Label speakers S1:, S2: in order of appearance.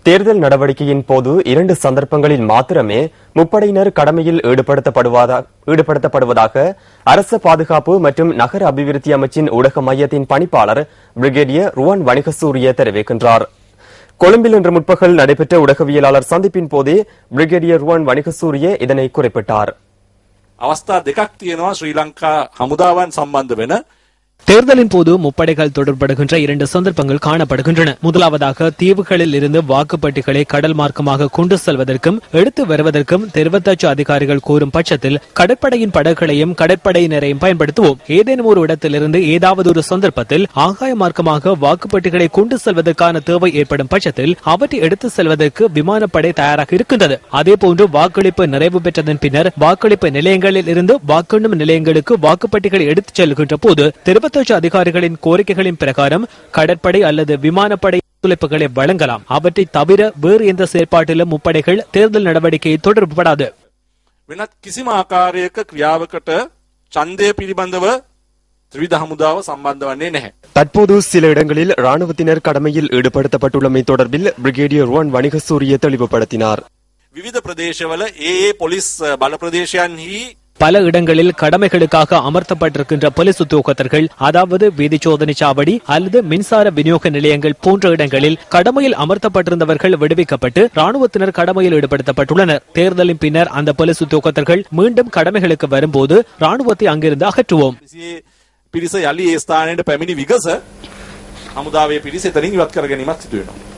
S1: தேர்தல் நடவடிக்கையின் போது 2 சந்தர்ப்பங்களில் மாத்திரமே முப்படையினர் கடமையில் ஈடுபடுத்தப்படுவதாக அரச பாதுகாப்பு மற்றும் நகர அபிவிருத்தி அமைச்சின் ஊடக மையத்தின் பணிப்பாளர் பிரிகேடியர் ருவான் வணிகசூரிய தெரிவிக்கின்றார். கொழும்பில் இன்று முற்பகல் நடைபெற்ற ஊடகவியலாளர் சந்திப்பின் போதே பிரிகேடியர் ருவான் வணிகசூரிய இதனை குறிப்பிட்டார்.
S2: අවස්ථා දෙකක් තියෙනවා ශ්‍රී ලංකා හමුදාවන් සම්බන්ධ වෙන
S3: தேர்தலின் போது முப்படைகள் தொடர்படுகின்ற 2 சந்தர்ப்பங்கள் காணப்படுகின்றன. முதலாவதாக தீவுகளில் இருந்து வாக்குப்பட்டிகளை கடல் மார்க்கமாக கொண்டு செல்வதற்கும் எடுத்து வருவதற்கும் தெரிவத்தாட்சி அதிகாரிகள் கூறும் பட்சத்தில் கடற்படையின் படகுகளையும் கடற்படையினரையும் பயன்படுத்துவோம். ஏதேனும் ஒரு இடத்திலிருந்து ஏதாவது ஒரு சந்தர்ப்பத்தில் ஆகாய மார்க்கமாக வாக்குப்பட்டிகளை கொண்டு செல்வதற்கான தேவை ஏற்படும் பட்சத்தில் அவற்றை எடுத்து செல்வதற்கு விமானப்படை தயாராக இருக்கின்றது. அதேபோன்று வாக்களிப்பு நிறைவு பெற்றதன் பின்னர் வாக்களிப்பு நிலையங்களில் இருந்து வாக்கெண்ணும் நிலையங்களுக்கு வாக்குப்பட்டிகளை எடுத்துச் செல்கின்ற போது அதிகாரிகளின் கோரிக்கைகளின் பிரகாரம் கடற்படை அல்லது விமானப்படை ஒத்துழைப்புகளை வழங்கலாம். அவற்றை தவிர வேறு எந்த செயற்பாட்டிலும் முப்படைகள் தேர்தல் நடவடிக்கையை தொடர்புபடாது.
S2: වෙනත් කිසිම ආකාරයක ක්‍රියාවකට ඡන්දය පිළිබඳව ත්‍රිවිධ හමුදාව සම්බන්ධ වන්නේ නැහැ.
S1: தற்போது சில இடங்களில் ராணுவத்தினர் கடமையில் ஈடுபடுத்தப்பட்டுள்ளமை தொடர்பில் பிரிகேடியர் ருவான் வணிகசூரிய தெளிவுபடுத்தினார்.
S2: විවිධ ප්‍රදේශවල පොලිස් බල ප්‍රදේශයන්හි
S3: பல இடங்களில் கடமைகளுக்காக அமர்த்தப்பட்டிருக்கின்ற போலீஸ் உத்தியோகத்தர்கள், அதாவது வீதி சோதனை சாவடி அல்லது மின்சார விநியோக நிலையங்கள் போன்ற இடங்களில் கடமையில் அமர்த்தப்பட்டிருந்தவர்கள் விடுவிக்கப்பட்டு ராணுவத்தினர் கடமையில் ஈடுபடுத்தப்பட்டுள்ளனர். தேர்தலின் பின்னர் அந்த போலீஸ் உத்தியோகத்தர்கள் மீண்டும் கடமைகளுக்கு வரும்போது ராணுவத்தை அங்கிருந்து அகற்றுவோம்.
S2: පිරිස යලි ඒ ස්ථානයට පැමිණි විගස හමුදාවේ පිරිස එතනින් ඉවත් කර ගැනීමක් සිදු වෙනවා.